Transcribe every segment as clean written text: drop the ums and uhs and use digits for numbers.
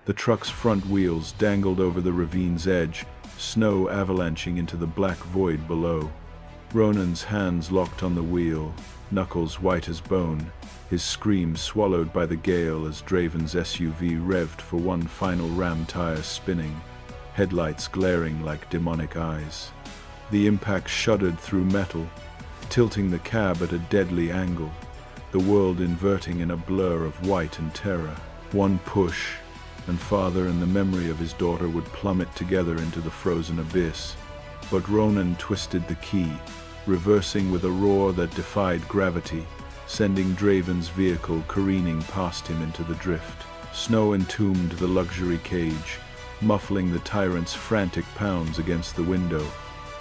The truck's front wheels dangled over the ravine's edge, snow avalanching into the black void below. Ronan's hands locked on the wheel, knuckles white as bone, his scream swallowed by the gale as Draven's SUV revved for one final ram tire spinning, headlights glaring like demonic eyes. The impact shuddered through metal, tilting the cab at a deadly angle, the world inverting in a blur of white and terror. One push, and father and the memory of his daughter would plummet together into the frozen abyss. But Ronan twisted the key, reversing with a roar that defied gravity, sending Draven's vehicle careening past him into the drift. Snow entombed the luxury cage, muffling the tyrant's frantic pounds against the window.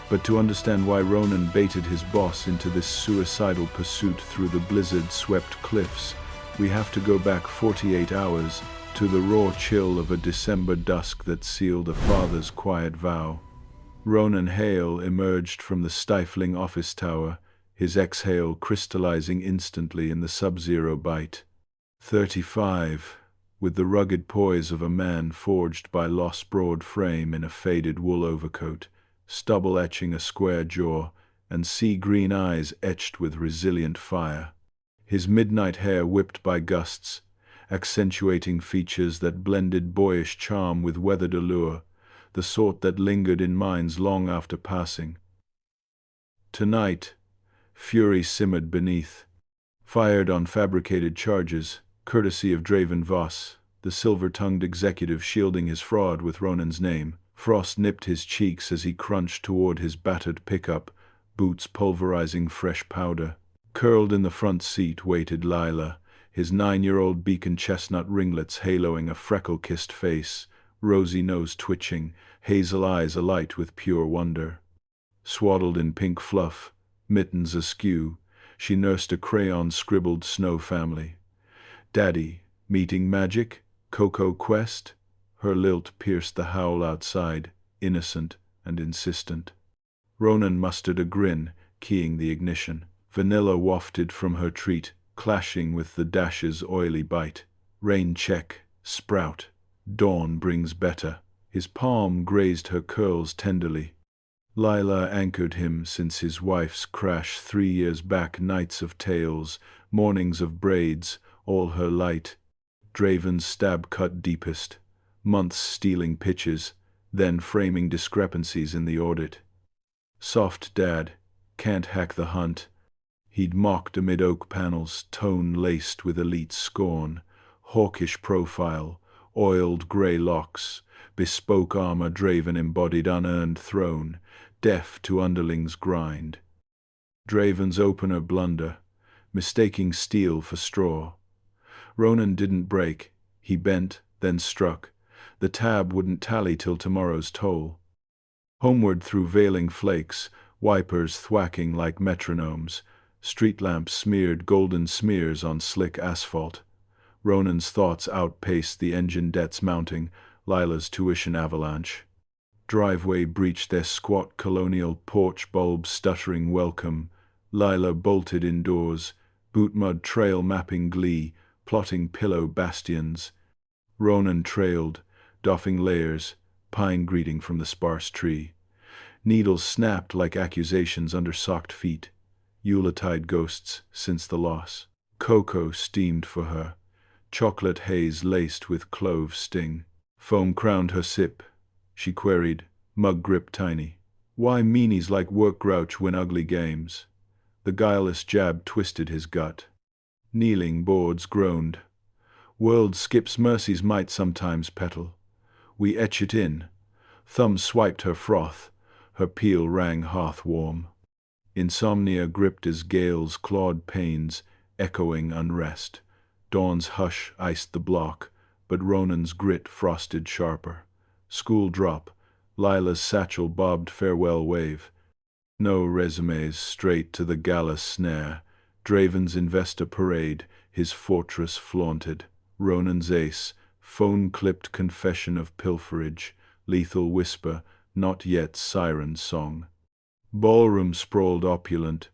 But to understand why Ronan baited his boss into this suicidal pursuit through the blizzard-swept cliffs, we have to go back 48 hours to the raw chill of a December dusk that sealed a father's quiet vow. Ronan Hale emerged from the stifling office tower, his exhale crystallizing instantly in the sub-zero bite. 35, with the rugged poise of a man forged by loss, broad frame in a faded wool overcoat, stubble etching a square jaw, and sea-green eyes etched with resilient fire. His midnight hair whipped by gusts, accentuating features that blended boyish charm with weathered allure, the sort that lingered in minds long after passing. Tonight, fury simmered beneath, fired on fabricated charges, courtesy of Draven Voss, the silver-tongued executive shielding his fraud with Ronan's name. Frost nipped his cheeks as he crunched toward his battered pickup, boots pulverizing fresh powder. Curled in the front seat waited Lila, his 9-year-old beacon chestnut ringlets haloing a freckle-kissed face, rosy nose twitching, hazel eyes alight with pure wonder. Swaddled in pink fluff, mittens askew, she nursed a crayon-scribbled snow family. "Daddy, meeting magic? Cocoa quest?" Her lilt pierced the howl outside, innocent and insistent. Ronan mustered a grin, keying the ignition. Vanilla wafted from her treat, clashing with the dash's oily bite. Rain check, sprout. Dawn brings better. His palm grazed her curls tenderly. Lila anchored him since his wife's crash 3 years back, nights of tales, mornings of braids, all her light. Draven's stab cut deepest, months stealing pitches, then framing discrepancies in the audit. Soft dad, can't hack the hunt. He'd mocked amid oak panels, tone laced with elite scorn, hawkish profile, oiled grey locks, bespoke armor Draven embodied unearned throne, deaf to underlings' grind. Draven's opener blunder, mistaking steel for straw. Ronan didn't break, he bent, then struck. The tab wouldn't tally till tomorrow's toll. Homeward through veiling flakes, wipers thwacking like metronomes, street lamps smeared golden smears on slick asphalt. Ronan's thoughts outpaced the engine debts mounting, Lila's tuition avalanche. Driveway breached their squat colonial porch bulbs stuttering welcome. Lila bolted indoors, boot mud trail mapping glee, plotting pillow bastions. Ronan trailed, doffing layers, pine greeting from the sparse tree. Needles snapped like accusations under socked feet. Yuletide ghosts since the loss. Cocoa steamed for her, chocolate haze laced with clove sting. Foam crowned her sip. She queried, mug grip tiny. Why meanies like work grouch win ugly games? The guileless jab twisted his gut. Kneeling boards groaned. World skips mercy's might sometimes petal. We etch it in. Thumb swiped her froth. Her peel rang hearth warm. Insomnia gripped as gales clawed panes, echoing unrest. Dawn's hush iced the block, but Ronan's grit frosted sharper. School drop, Lila's satchel bobbed farewell wave. No resumes, straight to the gala snare. Draven's investor parade, his fortress flaunted. Ronan's ace, phone-clipped confession of pilferage, lethal whisper, not yet siren song. Ballroom sprawled opulent,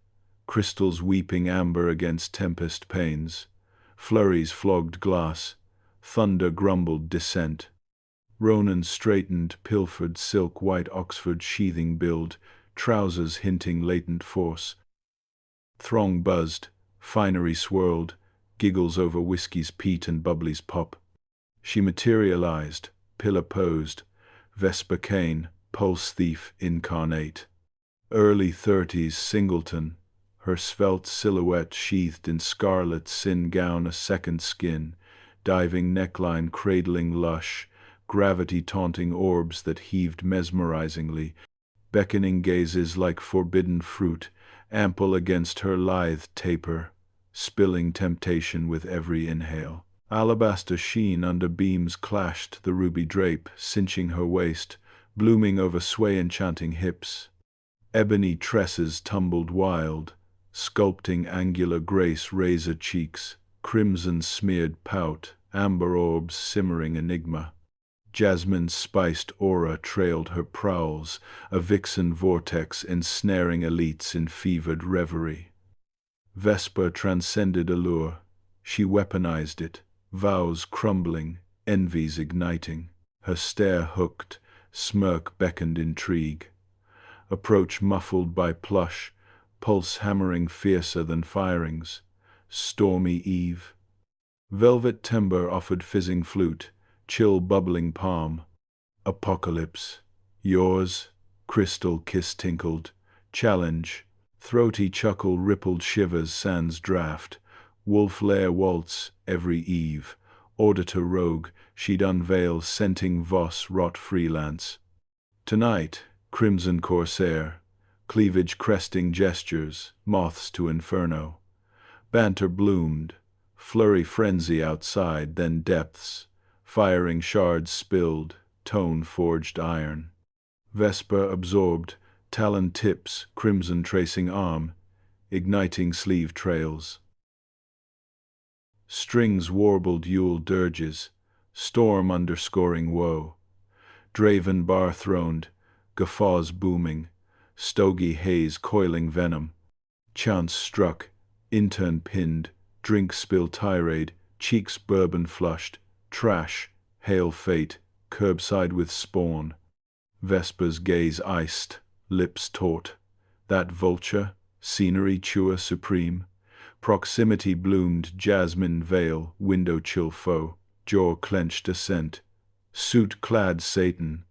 crystals weeping amber against tempest panes. Flurries flogged glass, thunder grumbled dissent. Ronan straightened, pilfered silk white Oxford sheathing build, trousers hinting latent force. Throng buzzed, finery swirled, giggles over whiskey's peat and bubbly's pop. She materialized, pillar posed, Vesper Kane, pulse thief incarnate. Early 30s singleton, her svelte silhouette sheathed in scarlet sin gown, a second skin, diving neckline cradling lush, gravity taunting orbs that heaved mesmerizingly, beckoning gazes like forbidden fruit, ample against her lithe taper, spilling temptation with every inhale. Alabaster sheen under beams clashed the ruby drape, cinching her waist, blooming over sway enchanting hips. Ebony tresses tumbled wild, sculpting angular grace razor cheeks, crimson smeared pout, amber orbs simmering enigma. Jasmine's spiced aura trailed her prowls, a vixen vortex ensnaring elites in fevered reverie. Vesper transcended allure, she weaponized it, vows crumbling, envies igniting. Her stare hooked, smirk beckoned intrigue. Approach muffled by plush, pulse hammering fiercer than firings. Stormy eve. Velvet timber offered fizzing flute, chill bubbling palm. Apocalypse. Yours. Crystal kiss tinkled. Challenge. Throaty chuckle rippled shivers sans draft. Wolf lair waltz every eve. Auditor rogue, she'd unveil scenting Voss wrought freelance. Tonight, crimson corsair, cleavage cresting gestures, moths to inferno. Banter bloomed, flurry frenzy outside, then depths, firing shards spilled, tone forged iron. Vesper absorbed, talon tips, crimson tracing arm, igniting sleeve trails. Strings warbled Yule dirges, storm underscoring woe. Draven bar throned, guffaws booming, stogie haze coiling venom. Chance struck, intern pinned, drink spill tirade, cheeks bourbon flushed, trash, hail fate, curbside with spawn. Vesper's gaze iced, lips taut. That vulture, scenery chewer supreme. Proximity bloomed, jasmine veil, window chill foe, jaw clenched assent. Suit-clad Satan.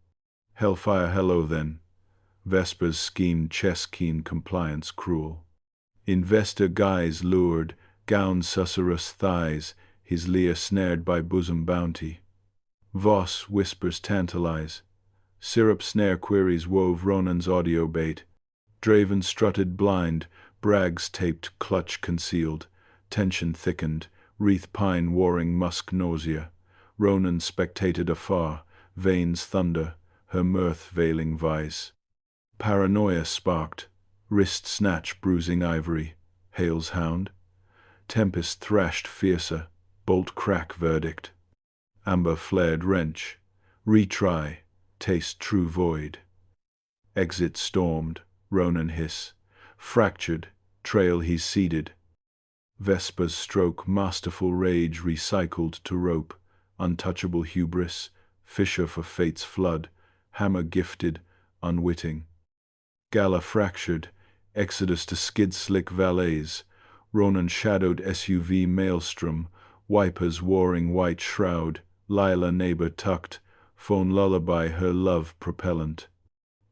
Hellfire hello then. Vesper's schemed chess-keen compliance cruel. Investor guise lured, gown susurrus thighs, his leer snared by bosom bounty. Voss whispers tantalize. Syrup snare queries wove Ronan's audio bait. Draven strutted blind, brags taped, clutch concealed. Tension thickened, wreath pine warring musk nausea. Ronan spectated afar, veins thunder, her mirth veiling vice. Paranoia sparked, wrist snatch bruising ivory. Hale's hound. Tempest thrashed fiercer, bolt crack verdict. Amber flared wrench. Retry, taste true void. Exit stormed, Ronan hiss. Fractured, trail he's seeded. Vesper's stroke masterful rage recycled to rope. Untouchable hubris, fisher for fate's flood, hammer gifted, unwitting. Gala fractured, exodus to skid-slick valets, Ronan shadowed SUV maelstrom, wipers warring white shroud, Lila neighbor tucked, phone lullaby her love propellant.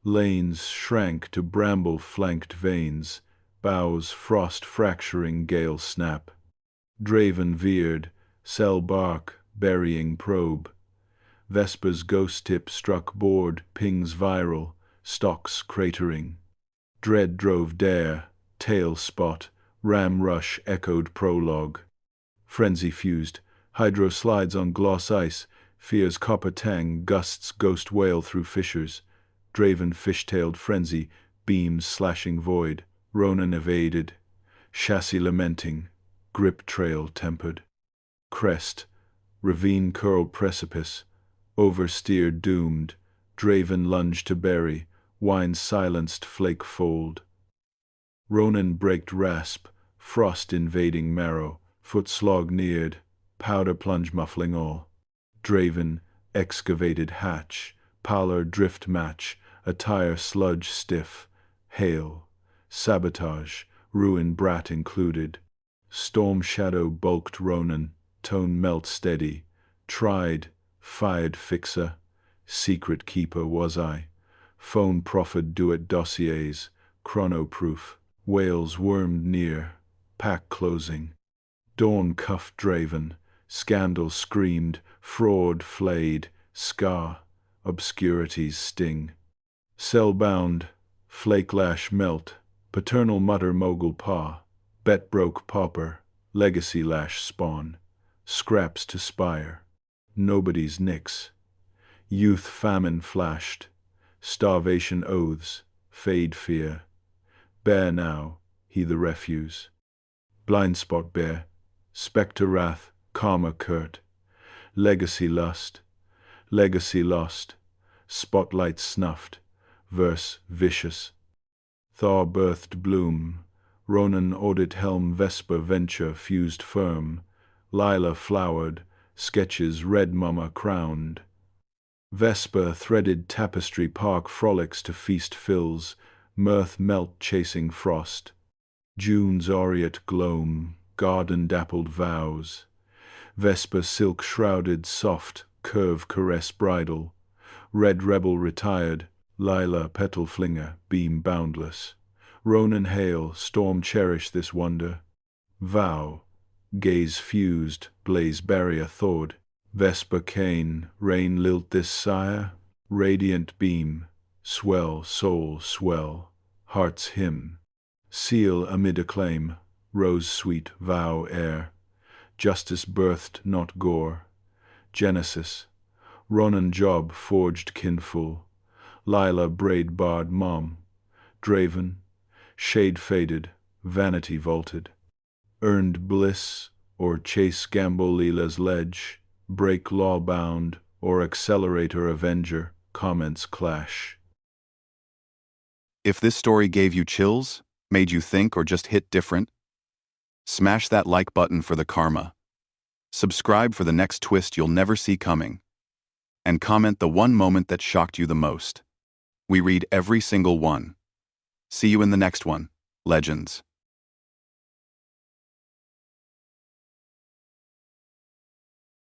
Lanes shrank to bramble-flanked veins, boughs frost fracturing gale snap. Draven veered, cell bark, burying probe. Vesper's ghost tip struck board, pings viral, stocks cratering. Dread drove dare, tail spot, ram rush echoed prologue. Frenzy fused, hydro slides on gloss ice, fear's copper tang, gusts ghost wail through fissures. Draven fish-tailed frenzy, beams slashing void. Ronan evaded, chassis lamenting, grip trail tempered. Crest, ravine curl precipice, oversteer doomed, Draven lunge to bury, wine silenced flake fold. Ronan braked rasp, frost invading marrow, foot slog neared, powder plunge muffling all. Draven, excavated hatch, pallor drift match, attire sludge stiff, hail, sabotage, ruin brat included. Storm shadow bulked Ronan, tone melt steady, tried, fired fixer, secret keeper was I. Phone proffered duet dossiers, chrono-proof, whales wormed near, pack closing. Dawn cuffed Draven, scandal screamed, fraud flayed, scar, obscurities sting. Cell-bound, flake lash melt, paternal mutter mogul paw, bet broke pauper, legacy lash spawn, scraps to spire, nobody's nix. Youth famine flashed, starvation oaths, fade fear. Bear now, he the refuse. Blind spot bear, spectre wrath, karma curt. Legacy lust, legacy lost, spotlight snuffed, verse vicious. Thaw birthed bloom, Ronan audit helm Vesper venture fused firm, Lila flowered, sketches red mama crowned. Vesper threaded tapestry park frolics to feast fills, mirth melt chasing frost. June's aureate gloam, garden dappled vows. Vesper silk shrouded soft, curve caress bridal. Red rebel retired, Lila petal flinger, beam boundless. Ronan Hale, storm cherish this wonder. Vow, gaze fused, blaze barrier thawed. Vesper cane, rain lilt this sire. Radiant beam, swell soul swell, heart's hymn. Seal amid acclaim, rose sweet vow air. Justice birthed not gore. Genesis, Ronan job forged kinful. Lila braid barred mom. Draven, shade faded, vanity vaulted. Earned bliss, or chase gamble Lila's ledge. Break law bound, or accelerator avenger, comments clash. If this story gave you chills, made you think, or just hit different, smash that like button for the karma. Subscribe for the next twist you'll never see coming. And comment the one moment that shocked you the most. We read every single one. See you in the next one, legends.